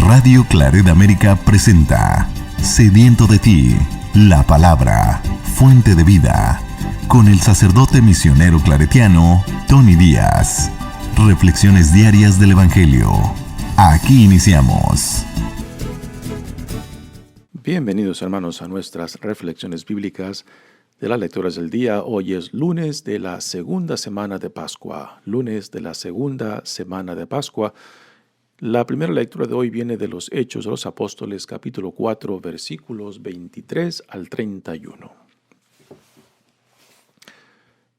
Radio Claret América presenta Sediento de ti, la palabra, fuente de vida, con el sacerdote misionero claretiano Tony Díaz. Reflexiones diarias del Evangelio. Aquí iniciamos. Bienvenidos, hermanos, a nuestras reflexiones bíblicas de las lecturas del día. Hoy es lunes de la segunda semana de Pascua. La primera lectura de hoy viene de los Hechos de los Apóstoles, capítulo 4, versículos 23 al 31.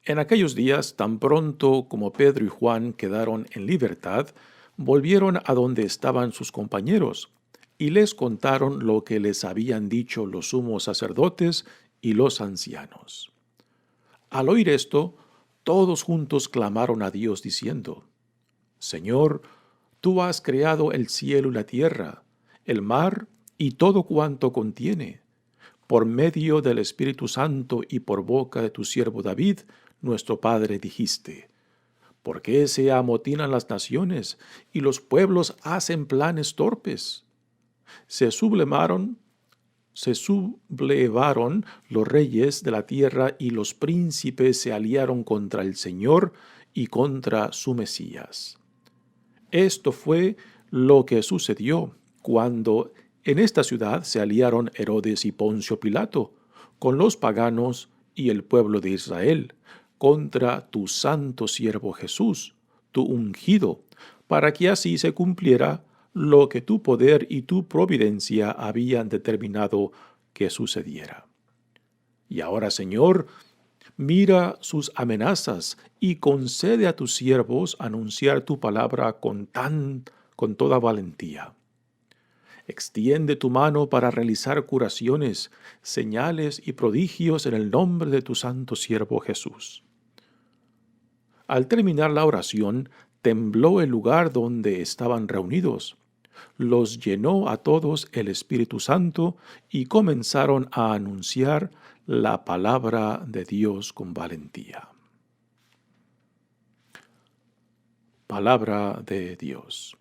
En aquellos días, tan pronto como Pedro y Juan quedaron en libertad, volvieron a donde estaban sus compañeros y les contaron lo que les habían dicho los sumos sacerdotes y los ancianos. Al oír esto, todos juntos clamaron a Dios diciendo: Señor, tú has creado el cielo y la tierra, el mar y todo cuanto contiene. Por medio del Espíritu Santo y por boca de tu siervo David, nuestro padre, dijiste: ¿Por qué se amotinan las naciones y los pueblos hacen planes torpes? Se sublevaron los reyes de la tierra y los príncipes se aliaron contra el Señor y contra su Mesías. Esto fue lo que sucedió cuando en esta ciudad se aliaron Herodes y Poncio Pilato con los paganos y el pueblo de Israel contra tu santo siervo Jesús, tu ungido, para que así se cumpliera lo que tu poder y tu providencia habían determinado que sucediera. Y ahora, Señor, mira sus amenazas y concede a tus siervos anunciar tu palabra con toda valentía. Extiende tu mano para realizar curaciones, señales y prodigios en el nombre de tu santo siervo Jesús. Al terminar la oración, tembló el lugar donde estaban reunidos. Los llenó a todos el Espíritu Santo y comenzaron a anunciar la palabra de Dios con valentía. Palabra de Dios.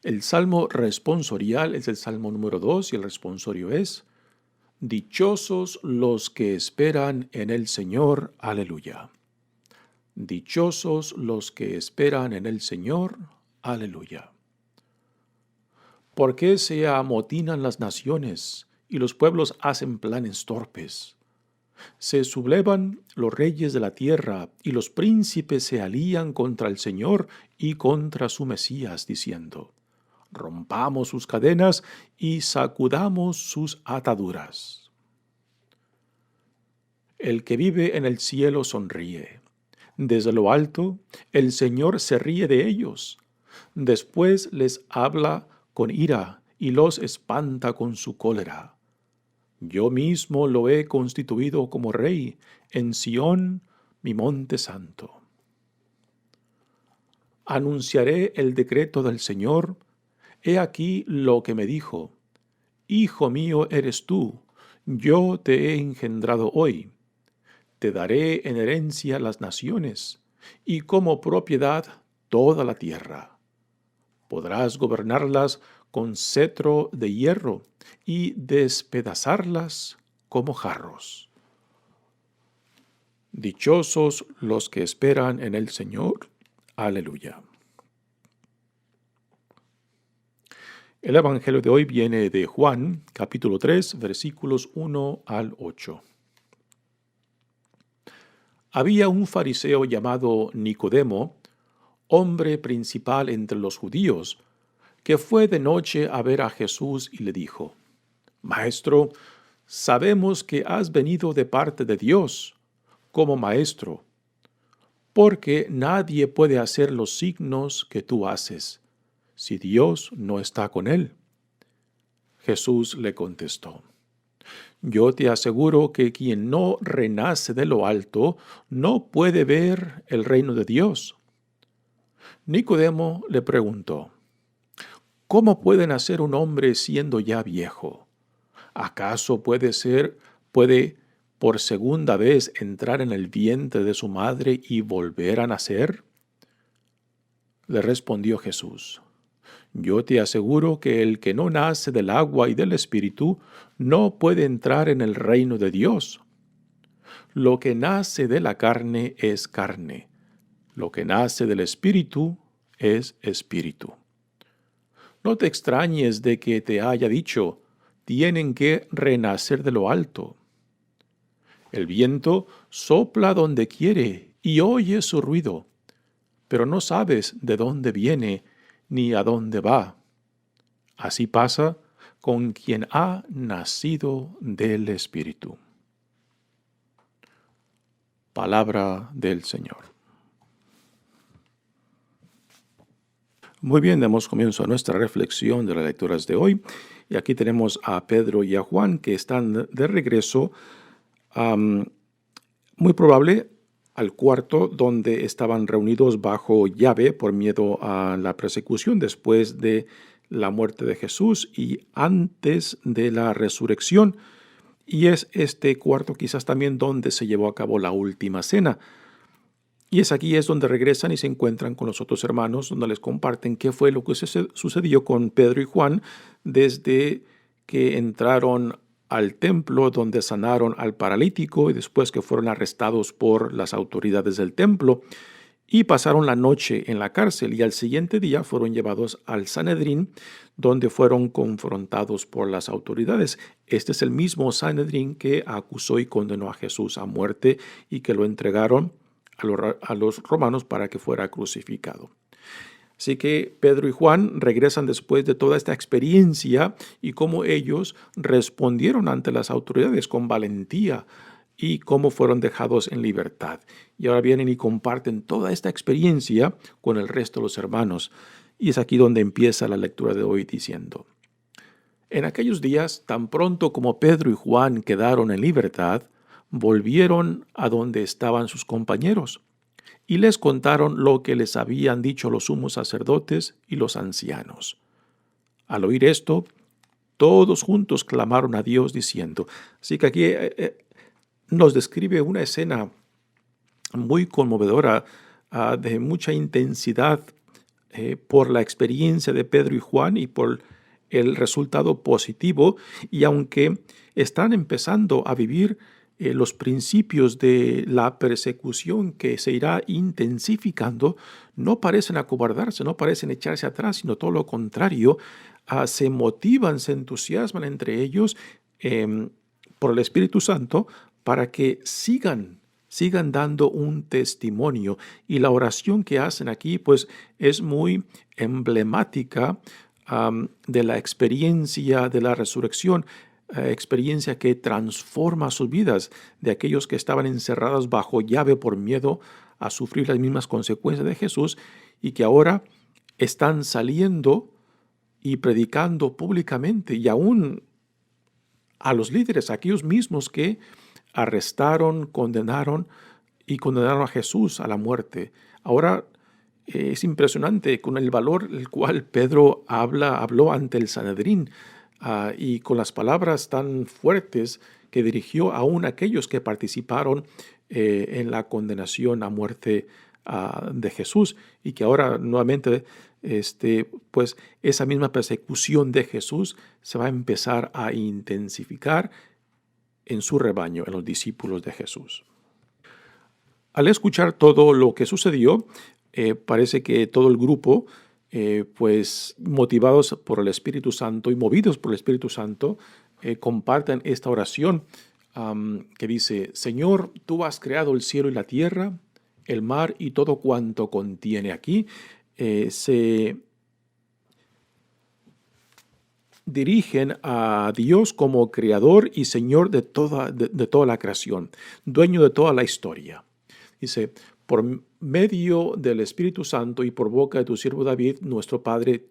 El salmo responsorial es el salmo número 2 y el responsorio es: Dichosos los que esperan en el Señor. Aleluya. Dichosos los que esperan en el Señor. Aleluya. ¿Por qué se amotinan las naciones y los pueblos hacen planes torpes? Se sublevan los reyes de la tierra y los príncipes se alían contra el Señor y contra su Mesías, diciendo: Rompamos sus cadenas y sacudamos sus ataduras. El que vive en el cielo sonríe. Desde lo alto, el Señor se ríe de ellos. Después les habla con ira y los espanta con su cólera. Yo mismo lo he constituido como rey en Sión, mi monte santo. Anunciaré el decreto del Señor. He aquí lo que me dijo: Hijo mío eres tú, yo te he engendrado hoy. Te daré en herencia las naciones, y como propiedad toda la tierra. Podrás gobernarlas con cetro de hierro y despedazarlas como jarros. Dichosos los que esperan en el Señor. Aleluya. El Evangelio de hoy viene de Juan, capítulo 3, versículos 1 al 8. Había un fariseo llamado Nicodemo, hombre principal entre los judíos, que fue de noche a ver a Jesús y le dijo: Maestro, sabemos que has venido de parte de Dios como maestro, porque nadie puede hacer los signos que tú haces si Dios no está con él. Jesús le contestó: Yo te aseguro que quien no renace de lo alto no puede ver el reino de Dios. Nicodemo le preguntó: ¿Cómo puede nacer un hombre siendo ya viejo? ¿Acaso puede por segunda vez entrar en el vientre de su madre y volver a nacer? Le respondió Jesús: Yo te aseguro que el que no nace del agua y del Espíritu no puede entrar en el reino de Dios. Lo que nace de la carne es carne. Lo que nace del Espíritu es espíritu. No te extrañes de que te haya dicho, tienen que renacer de lo alto. El viento sopla donde quiere y oyes su ruido, pero no sabes de dónde viene ni a dónde va. Así pasa con quien ha nacido del Espíritu. Palabra del Señor. Muy bien, damos comienzo a nuestra reflexión de las lecturas de hoy. Y aquí tenemos a Pedro y a Juan que están de regreso, muy probable al cuarto donde estaban reunidos bajo llave por miedo a la persecución después de la muerte de Jesús y antes de la resurrección. Y es este cuarto quizás también donde se llevó a cabo la última cena. Y aquí es donde regresan y se encuentran con los otros hermanos, donde les comparten qué fue lo que sucedió con Pedro y Juan desde que entraron al templo donde sanaron al paralítico y después que fueron arrestados por las autoridades del templo y pasaron la noche en la cárcel y al siguiente día fueron llevados al Sanedrín donde fueron confrontados por las autoridades. Este es el mismo Sanedrín que acusó y condenó a Jesús a muerte y que lo entregaron a los romanos para que fuera crucificado. Así que Pedro y Juan regresan después de toda esta experiencia y cómo ellos respondieron ante las autoridades con valentía y cómo fueron dejados en libertad. Y ahora vienen y comparten toda esta experiencia con el resto de los hermanos. Y es aquí donde empieza la lectura de hoy diciendo: En aquellos días, tan pronto como Pedro y Juan quedaron en libertad, volvieron a donde estaban sus compañeros y les contaron lo que les habían dicho los sumos sacerdotes y los ancianos. Al oír esto, todos juntos clamaron a Dios diciendo. Así que aquí nos describe una escena muy conmovedora, de mucha intensidad por la experiencia de Pedro y Juan y por el resultado positivo. Y aunque están empezando a vivir los principios de la persecución que se irá intensificando, no parecen acobardarse, no parecen echarse atrás, sino todo lo contrario, se motivan, se entusiasman entre ellos por el Espíritu Santo para que sigan dando un testimonio. Y la oración que hacen aquí pues es muy emblemática de la experiencia de la resurrección, experiencia que transforma sus vidas de aquellos que estaban encerrados bajo llave por miedo a sufrir las mismas consecuencias de Jesús y que ahora están saliendo y predicando públicamente y aún a los líderes, a aquellos mismos que arrestaron, condenaron a Jesús a la muerte. Ahora es impresionante con el valor el cual Pedro habló ante el Sanedrín. Y con las palabras tan fuertes que dirigió aún a aquellos que participaron en la condenación a muerte de Jesús y que ahora nuevamente pues esa misma persecución de Jesús se va a empezar a intensificar en su rebaño, en los discípulos de Jesús. Al escuchar todo lo que sucedió, parece que todo el grupo, pues motivados por el Espíritu Santo y movidos por el Espíritu Santo, comparten esta oración que dice: Señor, tú has creado el cielo y la tierra, el mar y todo cuanto contiene. Aquí se dirigen a Dios como creador y Señor de toda la creación, dueño de toda la historia. Dice: por medio del Espíritu Santo y por boca de tu siervo David, nuestro Padre,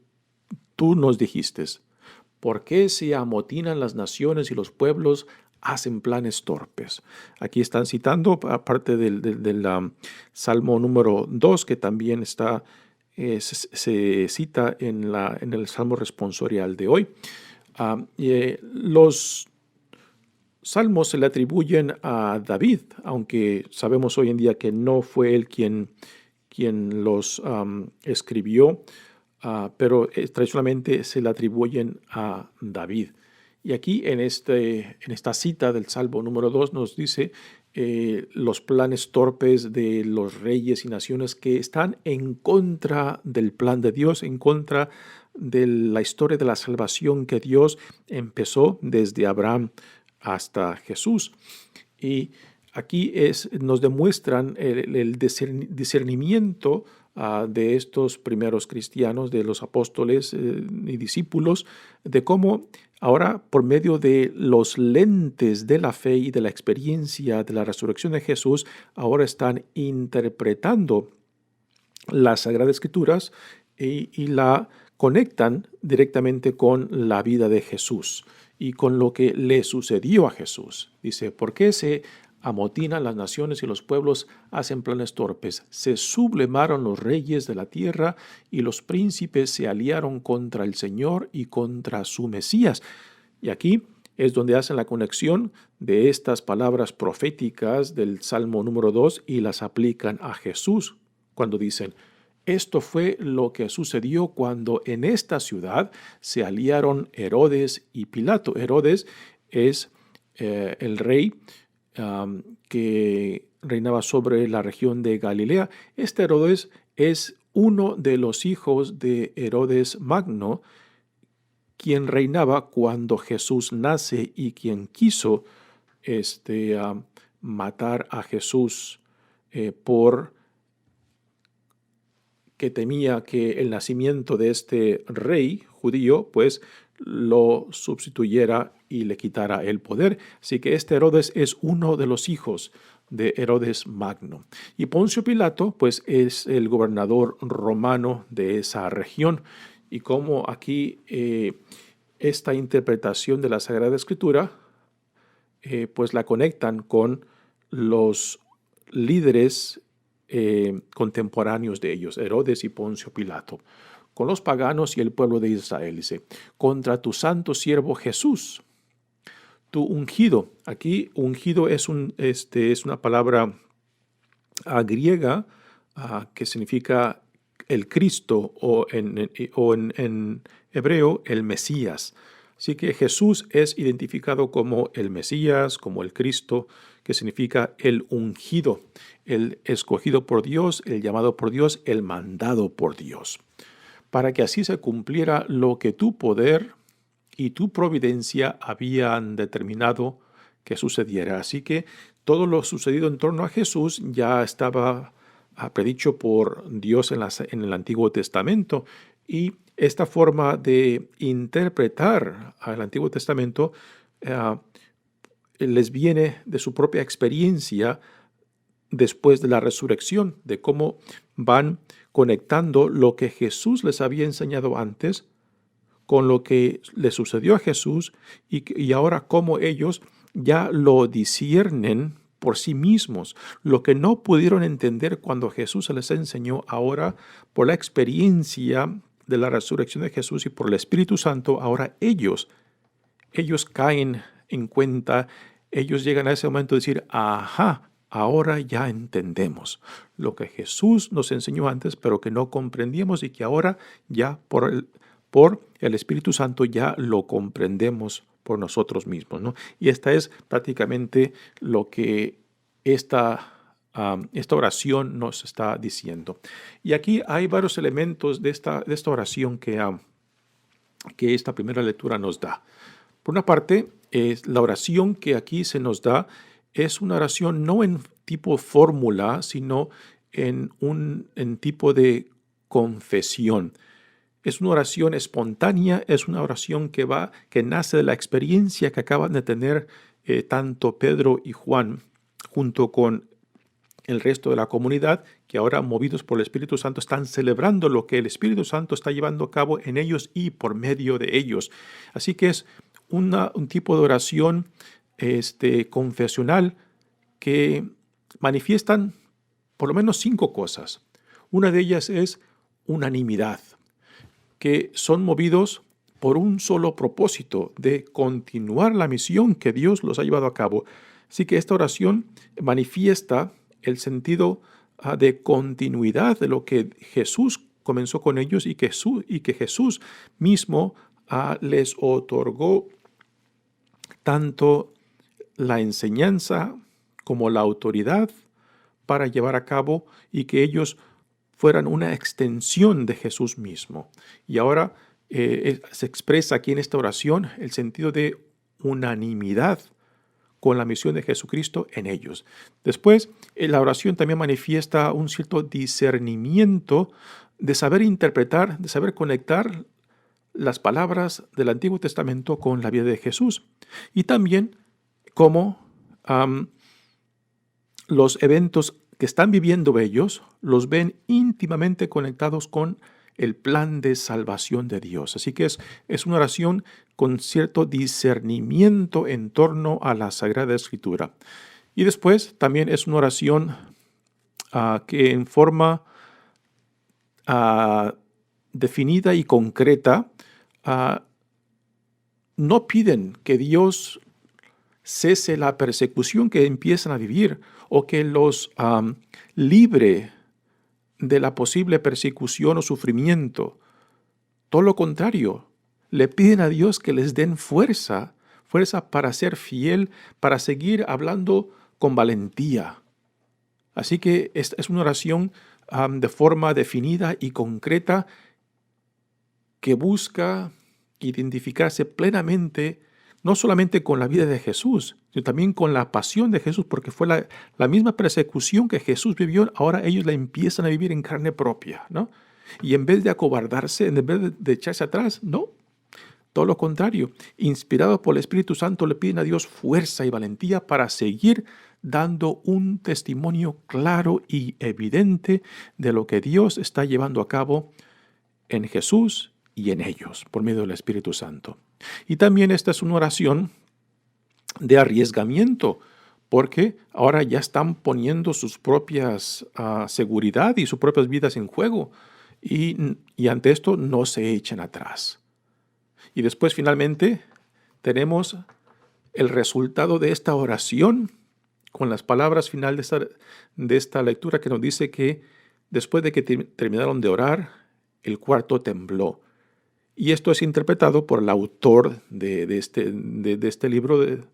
tú nos dijiste: ¿por qué se amotinan las naciones y los pueblos hacen planes torpes? Aquí están citando, aparte del Salmo número 2, que también está, se cita en el Salmo responsorial de hoy. Los salmos se le atribuyen a David, aunque sabemos hoy en día que no fue él quien los escribió. pero tradicionalmente se le atribuyen a David. Y aquí en esta cita del Salmo número 2 nos dice los planes torpes de los reyes y naciones que están en contra del plan de Dios, en contra de la historia de la salvación que Dios empezó desde Abraham hasta Jesús. Y aquí nos demuestran el discernimiento de estos primeros cristianos, de los apóstoles y discípulos, de cómo ahora, por medio de los lentes de la fe y de la experiencia de la resurrección de Jesús, ahora están interpretando las Sagradas Escrituras y la conectan directamente con la vida de Jesús y con lo que le sucedió a Jesús. Dice, ¿por qué se amotinan las naciones y los pueblos hacen planes torpes? Se sublevaron los reyes de la tierra y los príncipes se aliaron contra el Señor y contra su Mesías. Y aquí es donde hacen la conexión de estas palabras proféticas del Salmo número 2 y las aplican a Jesús cuando dicen, esto fue lo que sucedió cuando en esta ciudad se aliaron Herodes y Pilato. Herodes es el rey que reinaba sobre la región de Galilea. Este Herodes es uno de los hijos de Herodes Magno, quien reinaba cuando Jesús nace y quien quiso matar a Jesús por que temía que el nacimiento de este rey judío pues lo sustituyera y le quitara el poder. Así que este Herodes es uno de los hijos de Herodes Magno. Y Poncio Pilato pues es el gobernador romano de esa región. Y como aquí esta interpretación de la Sagrada Escritura pues la conectan con los líderes contemporáneos de ellos, Herodes y Poncio Pilato, con los paganos y el pueblo de Israel. Dice, contra tu santo siervo Jesús, tu ungido. Aquí ungido es una palabra griega que significa el Cristo o en hebreo el Mesías. Así que Jesús es identificado como el Mesías, como el Cristo, que significa el ungido, el escogido por Dios, el llamado por Dios, el mandado por Dios, para que así se cumpliera lo que tu poder y tu providencia habían determinado que sucediera. Así que todo lo sucedido en torno a Jesús ya estaba predicho por Dios en el Antiguo Testamento, y esta forma de interpretar al Antiguo Testamento les viene de su propia experiencia después de la resurrección, de cómo van conectando lo que Jesús les había enseñado antes con lo que le sucedió a Jesús y ahora cómo ellos ya lo disciernen por sí mismos. Lo que no pudieron entender cuando Jesús se les enseñó, ahora por la experiencia de la resurrección de Jesús y por el Espíritu Santo, ahora ellos caen en cuenta, ellos llegan a ese momento de decir, ajá, ahora ya entendemos lo que Jesús nos enseñó antes, pero que no comprendíamos y que ahora ya por el Espíritu Santo ya lo comprendemos por nosotros mismos, ¿no? Y esta es prácticamente lo que esta oración nos está diciendo. Y aquí hay varios elementos de esta oración que esta primera lectura nos da. Por una parte, la oración que aquí se nos da es una oración no en tipo fórmula, sino en tipo de confesión. Es una oración espontánea, es una oración que nace de la experiencia que acaban de tener tanto Pedro y Juan junto con el resto de la comunidad, que ahora, movidos por el Espíritu Santo, están celebrando lo que el Espíritu Santo está llevando a cabo en ellos y por medio de ellos. Así que es un tipo de oración confesional que manifiestan por lo menos 5 cosas. Una de ellas es unanimidad, que son movidos por un solo propósito de continuar la misión que Dios los ha llevado a cabo. Así que esta oración manifiesta el sentido de continuidad de lo que Jesús comenzó con ellos y que Jesús mismo les otorgó tanto la enseñanza como la autoridad para llevar a cabo y que ellos fueran una extensión de Jesús mismo. Y ahora se expresa aquí en esta oración el sentido de unanimidad con la misión de Jesucristo en ellos. Después, la oración también manifiesta un cierto discernimiento de saber interpretar, de saber conectar las palabras del Antiguo Testamento con la vida de Jesús. Y también cómo los eventos que están viviendo ellos los ven íntimamente conectados con el plan de salvación de Dios. Así que es una oración con cierto discernimiento en torno a la Sagrada Escritura. Y después también es una oración que en forma definida y concreta no piden que Dios cese la persecución que empiezan a vivir o que los libre de la posible persecución o sufrimiento. Todo lo contrario, le piden a Dios que les den fuerza para ser fiel, para seguir hablando con valentía. Así que es una oración de forma definida y concreta que busca identificarse plenamente no solamente con la vida de Jesús, sino también con la pasión de Jesús, porque fue la misma persecución que Jesús vivió, ahora ellos la empiezan a vivir en carne propia, ¿no? Y en vez de acobardarse, en vez de echarse atrás, no, todo lo contrario, inspirados por el Espíritu Santo le piden a Dios fuerza y valentía para seguir dando un testimonio claro y evidente de lo que Dios está llevando a cabo en Jesús y en ellos, por medio del Espíritu Santo. Y también esta es una oración de arriesgamiento, porque ahora ya están poniendo sus propias seguridad y sus propias vidas en juego, y ante esto no se echan atrás. Y después finalmente tenemos el resultado de esta oración con las palabras finales de esta lectura que nos dice que después de que terminaron de orar, el cuarto tembló. Y esto es interpretado por el autor de este libro de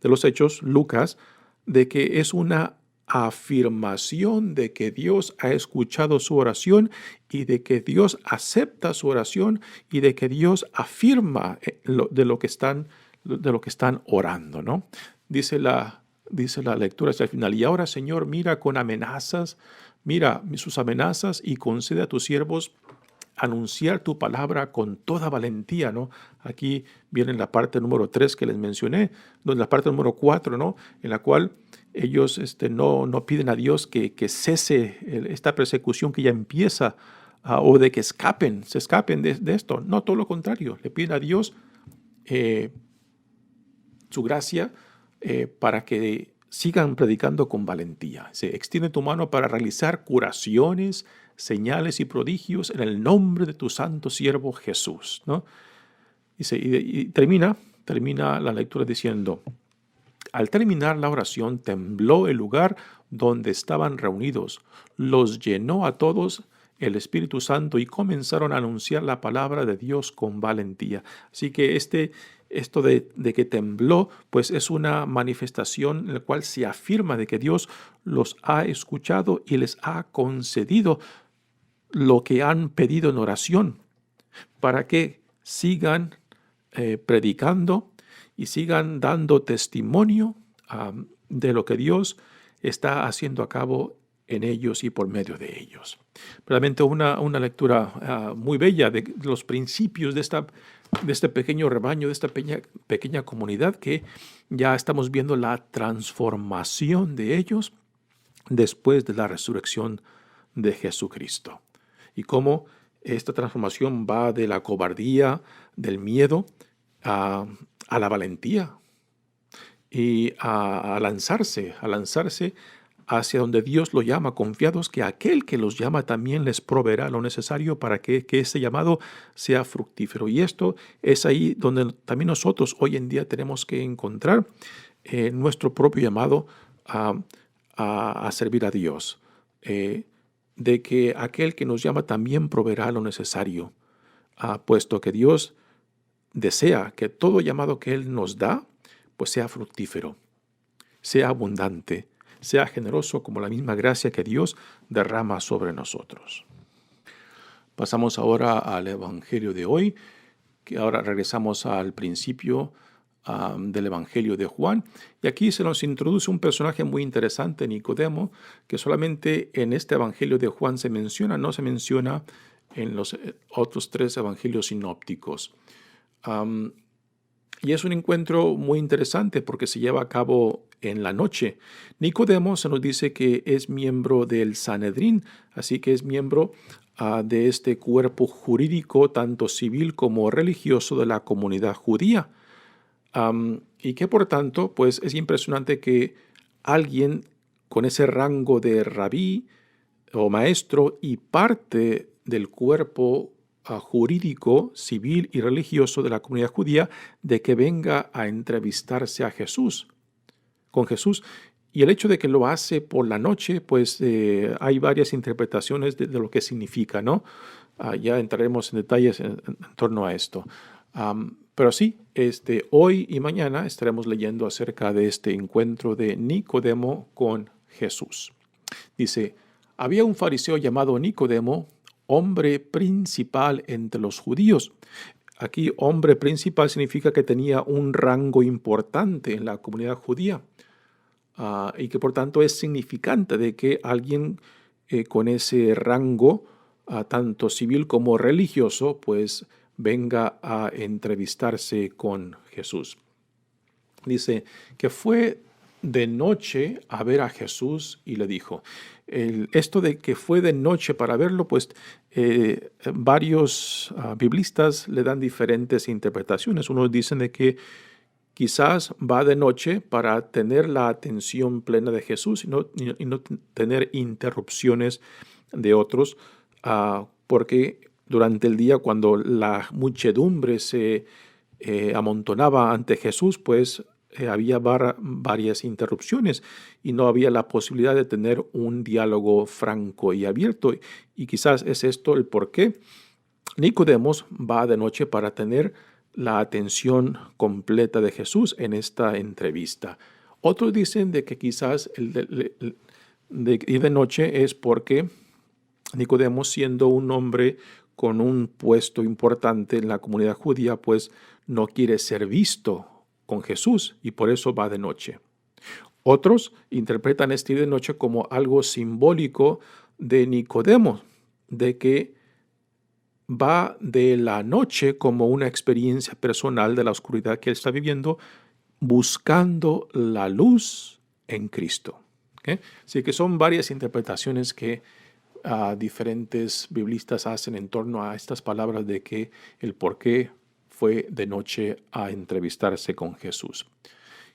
los Hechos, Lucas, de que es una afirmación de que Dios ha escuchado su oración y de que Dios acepta su oración y de que Dios afirma de lo que están orando, ¿no? Dice la lectura hasta el final. Y ahora, Señor, mira sus amenazas y concede a tus siervos anunciar tu palabra con toda valentía, ¿no? Aquí viene la parte número 3 que les mencioné, la parte número 4, ¿no? En la cual ellos no piden a Dios que cese esta persecución que ya empieza o de que se escapen de esto. No, todo lo contrario. Le piden a Dios su gracia para que sigan predicando con valentía. Se extiende tu mano para realizar curaciones, señales y prodigios en el nombre de tu santo siervo Jesús, ¿no? Y termina la lectura diciendo: al terminar la oración, tembló el lugar donde estaban reunidos, los llenó a todos el Espíritu Santo y comenzaron a anunciar la palabra de Dios con valentía. Así que esto de que tembló, pues es una manifestación en la cual se afirma de que Dios los ha escuchado y les ha concedido lo que han pedido en oración, para que sigan predicando y sigan dando testimonio de lo que Dios está haciendo a cabo en ellos y por medio de ellos. Realmente una lectura muy bella de los principios de este pequeño rebaño, de esta pequeña comunidad, que ya estamos viendo la transformación de ellos después de la resurrección de Jesucristo. Y cómo esta transformación va de la cobardía, del miedo, a la valentía y a lanzarse hacia donde Dios lo llama, confiados que aquel que los llama también les proveerá lo necesario para que ese llamado sea fructífero. Y esto es ahí donde también nosotros hoy en día tenemos que encontrar nuestro propio llamado a servir a Dios. de que aquel que nos llama también proveerá lo necesario, puesto que Dios desea que todo llamado que Él nos da, pues sea fructífero, sea abundante, sea generoso como la misma gracia que Dios derrama sobre nosotros. Pasamos ahora al Evangelio de hoy, que ahora regresamos al principio del Evangelio de Juan. Y aquí se nos introduce un personaje muy interesante, Nicodemo, que solamente en este Evangelio de Juan se menciona, no se menciona en los otros 3 evangelios sinópticos. Y es un encuentro muy interesante porque se lleva a cabo en la noche. Nicodemo se nos dice que es miembro del Sanedrín, así que es miembro de este cuerpo jurídico, tanto civil como religioso, de la comunidad judía. Y que por tanto, pues es impresionante que alguien con ese rango de rabí o maestro y parte del cuerpo jurídico, civil y religioso de la comunidad judía, de que venga a entrevistarse a Jesús, con Jesús. Y el hecho de que lo hace por la noche, pues hay varias interpretaciones de lo que significa, ¿no? Ya entraremos en detalles en torno a esto. Pero sí, hoy y mañana estaremos leyendo acerca de este encuentro de Nicodemo con Jesús. Dice, había un fariseo llamado Nicodemo, hombre principal entre los judíos. Aquí, hombre principal significa que tenía un rango importante en la comunidad judía y que por tanto es significante de que alguien con ese rango, tanto civil como religioso, pues venga a entrevistarse con Jesús. Dice que fue de noche a ver a Jesús y le dijo. Esto de que fue de noche para verlo, pues varios biblistas le dan diferentes interpretaciones. Unos dicen de que quizás va de noche para tener la atención plena de Jesús y no tener interrupciones de otros, porque durante el día cuando la muchedumbre se amontonaba ante Jesús, pues había varias interrupciones y no había la posibilidad de tener un diálogo franco y abierto. Y quizás es esto el por qué Nicodemos va de noche para tener la atención completa de Jesús en esta entrevista. Otros dicen de que quizás ir de noche es porque Nicodemo, siendo un hombre con un puesto importante en la comunidad judía, pues no quiere ser visto con Jesús y por eso va de noche. Otros interpretan este ir de noche como algo simbólico de Nicodemo, de que va de la noche como una experiencia personal de la oscuridad que él está viviendo, buscando la luz en Cristo. ¿Okay? Así que son varias interpretaciones que diferentes biblistas hacen en torno a estas palabras de que el por qué fue de noche a entrevistarse con Jesús.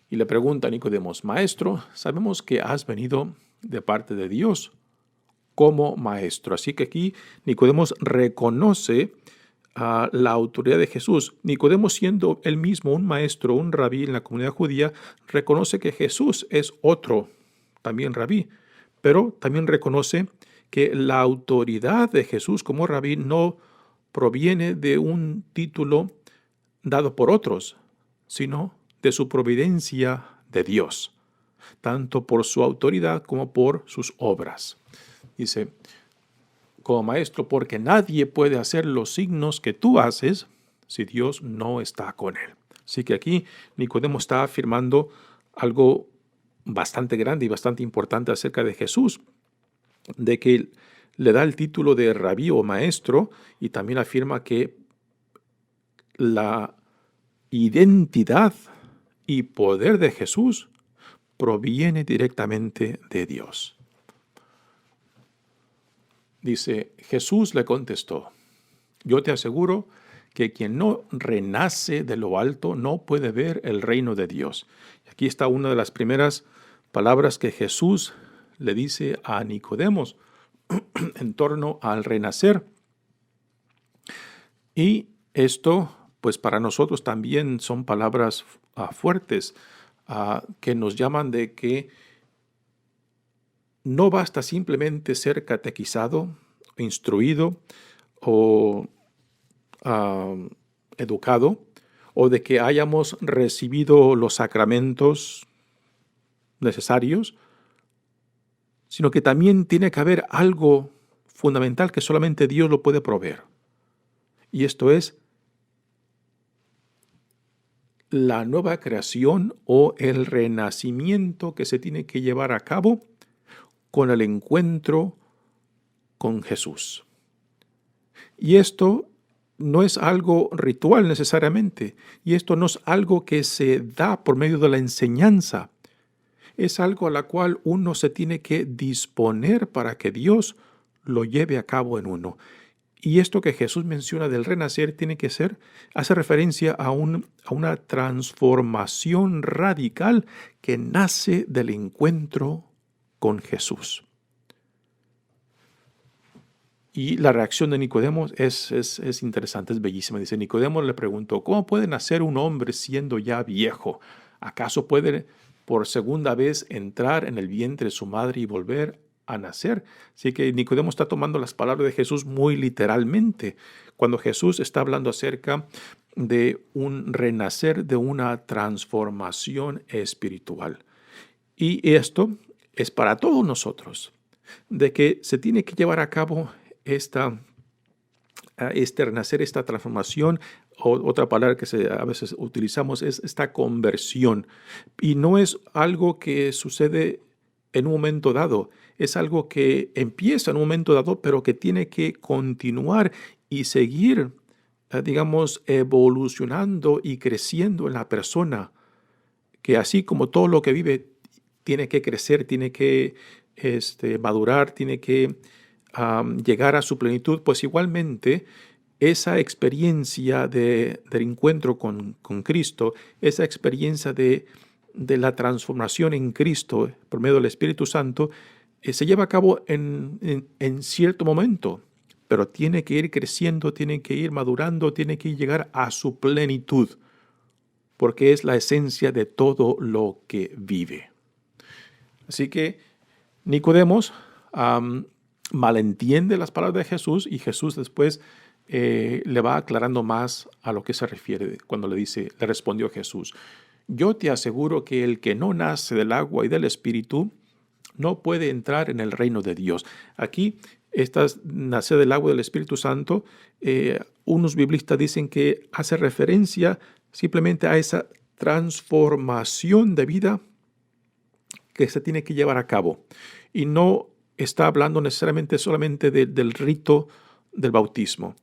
Y le pregunta a Nicodemo, maestro, sabemos que has venido de parte de Dios como maestro. Así que aquí Nicodemo reconoce la autoridad de Jesús. Nicodemo, siendo él mismo un maestro, un rabí en la comunidad judía, reconoce que Jesús es otro, también rabí, pero también reconoce que la autoridad de Jesús como rabí no proviene de un título dado por otros, sino de su providencia de Dios, tanto por su autoridad como por sus obras. Dice, como maestro, porque nadie puede hacer los signos que tú haces si Dios no está con él. Así que aquí Nicodemo está afirmando algo bastante grande y bastante importante acerca de Jesús, de que le da el título de rabí o maestro y también afirma que la identidad y poder de Jesús proviene directamente de Dios. Dice, Jesús le contestó, yo te aseguro que quien no renace de lo alto no puede ver el reino de Dios. Aquí está una de las primeras palabras que Jesús le dice a Nicodemo en torno al renacer. Y esto, pues para nosotros también son palabras fuertes que nos llaman de que no basta simplemente ser catequizado, instruido o educado, o de que hayamos recibido los sacramentos necesarios, sino que también tiene que haber algo fundamental que solamente Dios lo puede proveer. Y esto es la nueva creación o el renacimiento que se tiene que llevar a cabo con el encuentro con Jesús. Y esto no es algo ritual necesariamente, y esto no es algo que se da por medio de la enseñanza. Es algo a la cual uno se tiene que disponer para que Dios lo lleve a cabo en uno. Y esto que Jesús menciona del renacer hace referencia a una transformación radical que nace del encuentro con Jesús. Y la reacción de Nicodemo es interesante, es bellísima. Dice, Nicodemo le preguntó, ¿cómo puede nacer un hombre siendo ya viejo? ¿Acaso puede por segunda vez entrar en el vientre de su madre y volver a nacer? Así que Nicodemo está tomando las palabras de Jesús muy literalmente, cuando Jesús está hablando acerca de un renacer, de una transformación espiritual. Y esto es para todos nosotros, de que se tiene que llevar a cabo este renacer, esta transformación. Otra palabra que a veces utilizamos es esta conversión. Y no es algo que sucede en un momento dado, es algo que empieza en un momento dado, pero que tiene que continuar y seguir, evolucionando y creciendo en la persona, que así como todo lo que vive tiene que crecer, tiene que madurar, tiene que llegar a su plenitud, pues igualmente esa experiencia del encuentro con Cristo, esa experiencia de la transformación en Cristo por medio del Espíritu Santo, se lleva a cabo en cierto momento, pero tiene que ir creciendo, tiene que ir madurando, tiene que llegar a su plenitud, porque es la esencia de todo lo que vive. Así que Nicodemos malentiende las palabras de Jesús, y Jesús después le va aclarando más a lo que se refiere cuando le respondió Jesús, yo te aseguro que el que no nace del agua y del Espíritu no puede entrar en el reino de Dios. Aquí, nacer del agua y del Espíritu Santo, unos biblistas dicen que hace referencia simplemente a esa transformación de vida que se tiene que llevar a cabo. Y no está hablando necesariamente solamente del rito del bautismo.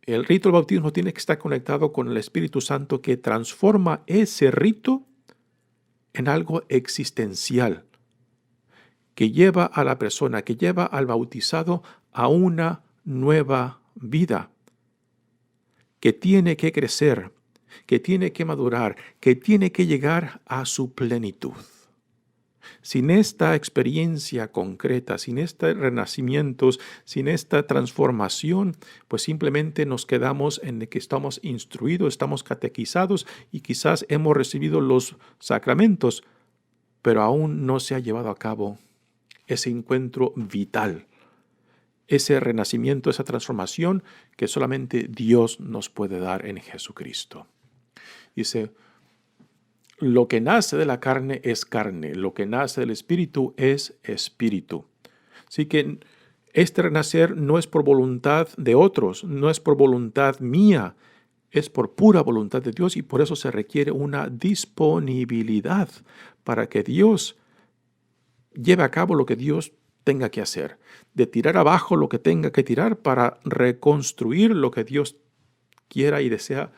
El rito del bautismo tiene que estar conectado con el Espíritu Santo, que transforma ese rito en algo existencial, que lleva a la persona, que lleva al bautizado a una nueva vida, que tiene que crecer, que tiene que madurar, que tiene que llegar a su plenitud. Sin esta experiencia concreta, sin estos renacimientos, sin esta transformación, pues simplemente nos quedamos en que estamos instruidos, estamos catequizados y quizás hemos recibido los sacramentos, pero aún no se ha llevado a cabo ese encuentro vital, ese renacimiento, esa transformación que solamente Dios nos puede dar en Jesucristo. Dice, lo que nace de la carne es carne, lo que nace del Espíritu es espíritu. Así que este renacer no es por voluntad de otros, no es por voluntad mía, es por pura voluntad de Dios, y por eso se requiere una disponibilidad para que Dios lleve a cabo lo que Dios tenga que hacer, de tirar abajo lo que tenga que tirar para reconstruir lo que Dios quiera y desea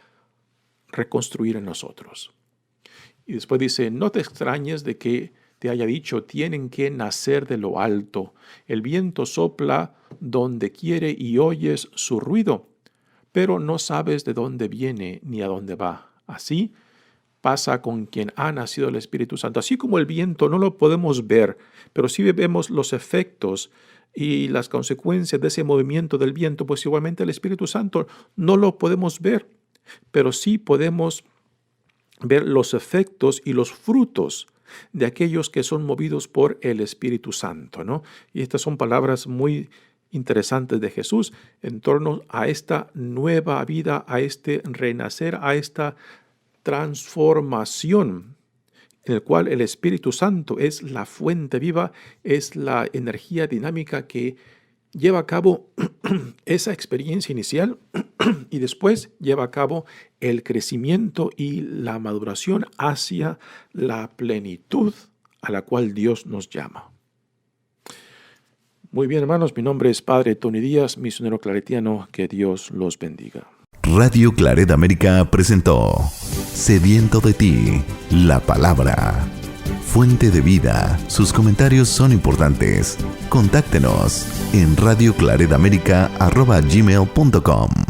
reconstruir en nosotros. Y después dice, no te extrañes de que te haya dicho, tienen que nacer de lo alto. El viento sopla donde quiere y oyes su ruido, pero no sabes de dónde viene ni a dónde va. Así pasa con quien ha nacido del Espíritu Santo. Así como el viento no lo podemos ver, pero sí vemos los efectos y las consecuencias de ese movimiento del viento, pues igualmente el Espíritu Santo no lo podemos ver, pero sí podemos ver los efectos y los frutos de aquellos que son movidos por el Espíritu Santo, ¿no? Y estas son palabras muy interesantes de Jesús en torno a esta nueva vida, a este renacer, a esta transformación, en el cual el Espíritu Santo es la fuente viva, es la energía dinámica que lleva a cabo esa experiencia inicial y después lleva a cabo el crecimiento y la maduración hacia la plenitud a la cual Dios nos llama. Muy bien, hermanos, mi nombre es Padre Tony Díaz, misionero claretiano. Que Dios los bendiga. Radio Claret América presentó Sediento de ti, la palabra. Fuente de vida. Sus comentarios son importantes. Contáctenos en radioclaretamerica@gmail.com.